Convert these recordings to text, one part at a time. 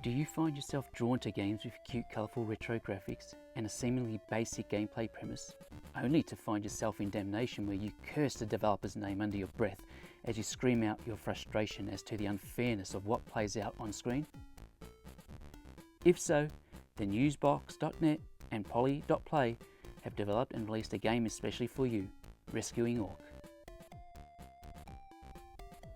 Do you find yourself drawn to games with cute, colourful retro graphics and a seemingly basic gameplay premise, only to find yourself in damnation where you curse the developer's name under your breath as you scream out your frustration as to the unfairness of what plays out on screen? If so, then Newsbox.net and Poly.play have developed and released a game especially for you, Rescuing Orc.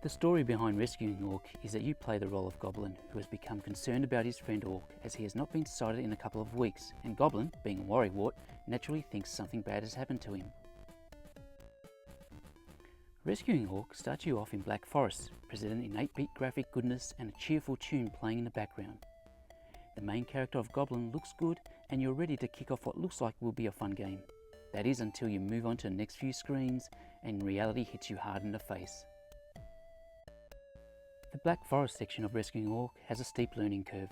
The story behind Rescuing Orc is that you play the role of Goblin, who has become concerned about his friend Orc as he has not been sighted in a couple of weeks, and Goblin, being a worrywart, naturally thinks something bad has happened to him. Rescuing Orc starts you off in Black Forest, presented in 8-bit graphic goodness and a cheerful tune playing in the background. The main character of Goblin looks good and you're ready to kick off what looks like will be a fun game. That is until you move on to the next few screens and reality hits you hard in the face. The Black Forest section of Rescuing Orc has a steep learning curve.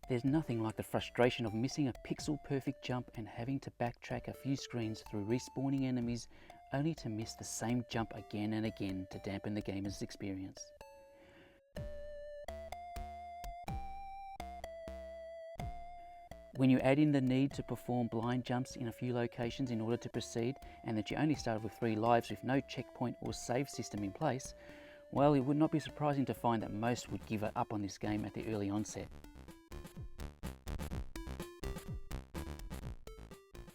There's nothing like the frustration of missing a pixel-perfect jump and having to backtrack a few screens through respawning enemies only to miss the same jump again and again to dampen the gamer's experience. When you add in the need to perform blind jumps in a few locations in order to proceed, and that you only started with 3 lives with no checkpoint or save system in place, well, it would not be surprising to find that most would give up on this game at the early onset.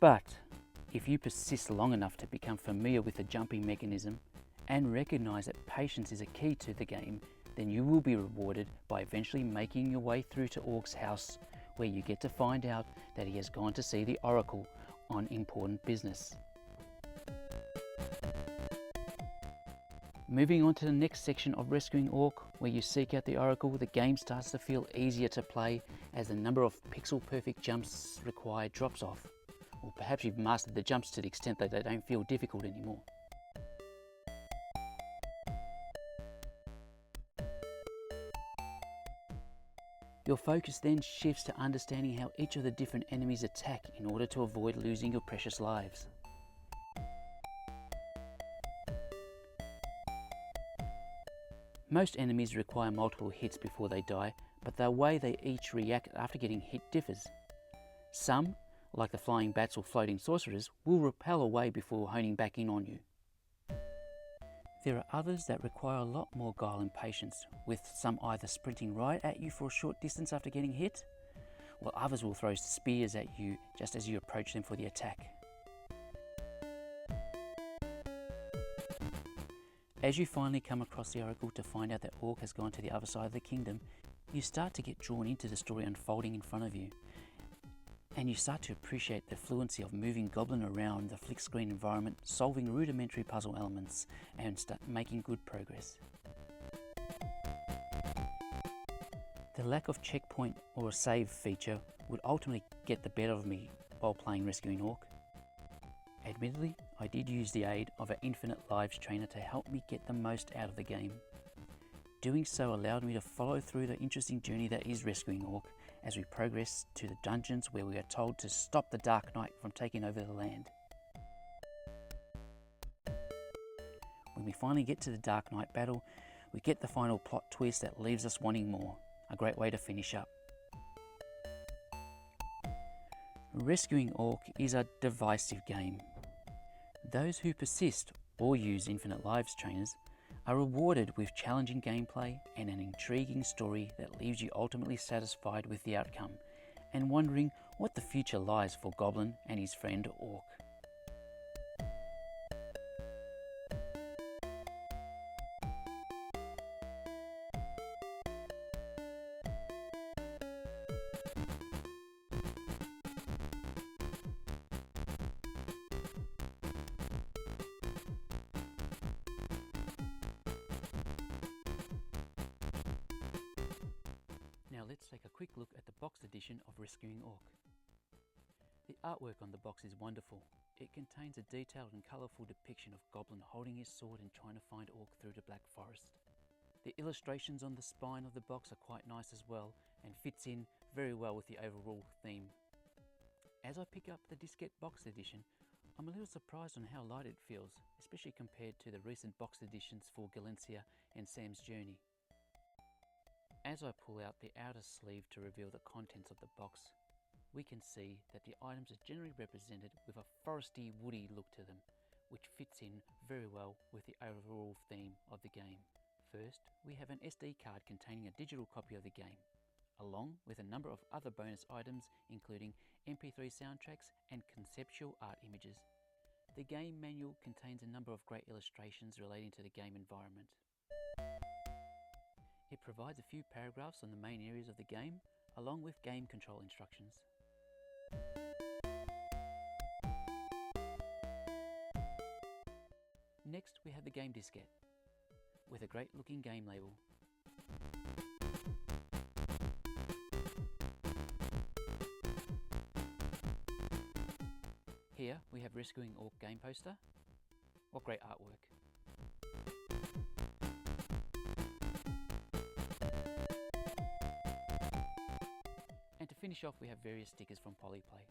But if you persist long enough to become familiar with the jumping mechanism and recognise that patience is a key to the game, then you will be rewarded by eventually making your way through to Orc's house, where you get to find out that he has gone to see the Oracle on important business. Moving on to the next section of Rescuing Orc, where you seek out the Oracle, the game starts to feel easier to play as the number of pixel-perfect jumps required drops off. Or perhaps you've mastered the jumps to the extent that they don't feel difficult anymore. Your focus then shifts to understanding how each of the different enemies attack in order to avoid losing your precious lives. Most enemies require multiple hits before they die, but the way they each react after getting hit differs. Some, like the flying bats or floating sorcerers, will repel away before honing back in on you. There are others that require a lot more guile and patience, with some either sprinting right at you for a short distance after getting hit, while others will throw spears at you just as you approach them for the attack. As you finally come across the Oracle to find out that Orc has gone to the other side of the kingdom, you start to get drawn into the story unfolding in front of you, and you start to appreciate the fluency of moving Goblin around the flick screen environment, solving rudimentary puzzle elements, and start making good progress. The lack of checkpoint or a save feature would ultimately get the better of me while playing Rescuing Orc. Admittedly, I did use the aid of an infinite lives trainer to help me get the most out of the game. Doing so allowed me to follow through the interesting journey that is Rescuing Orc as we progress to the dungeons where we are told to stop the Dark Knight from taking over the land. When we finally get to the Dark Knight battle, we get the final plot twist that leaves us wanting more. A great way to finish up. Rescuing Orc is a divisive game. Those who persist or use infinite lives trainers are rewarded with challenging gameplay and an intriguing story that leaves you ultimately satisfied with the outcome and wondering what the future lies for Goblin and his friend Orc. Now let's take a quick look at the boxed edition of Rescuing Orc. The artwork on the box is wonderful. It contains a detailed and colourful depiction of Goblin holding his sword and trying to find Orc through the Black Forest. The illustrations on the spine of the box are quite nice as well and fits in very well with the overall theme. As I pick up the diskette boxed edition, I'm a little surprised on how light it feels, especially compared to the recent boxed editions for Galencia and Sam's Journey. As I pull out the outer sleeve to reveal the contents of the box, we can see that the items are generally represented with a foresty, woody look to them, which fits in very well with the overall theme of the game. First, we have an SD card containing a digital copy of the game, along with a number of other bonus items including MP3 soundtracks and conceptual art images. The game manual contains a number of great illustrations relating to the game environment. It provides a few paragraphs on the main areas of the game, along with game control instructions. Next, we have the game diskette, with a great looking game label. Here we have Rescuing Orc game poster. What great artwork. And to finish off, we have various stickers from Polyplay.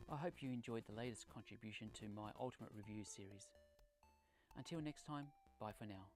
I hope you enjoyed the latest contribution to my Ultimate Review series. Until next time, bye for now.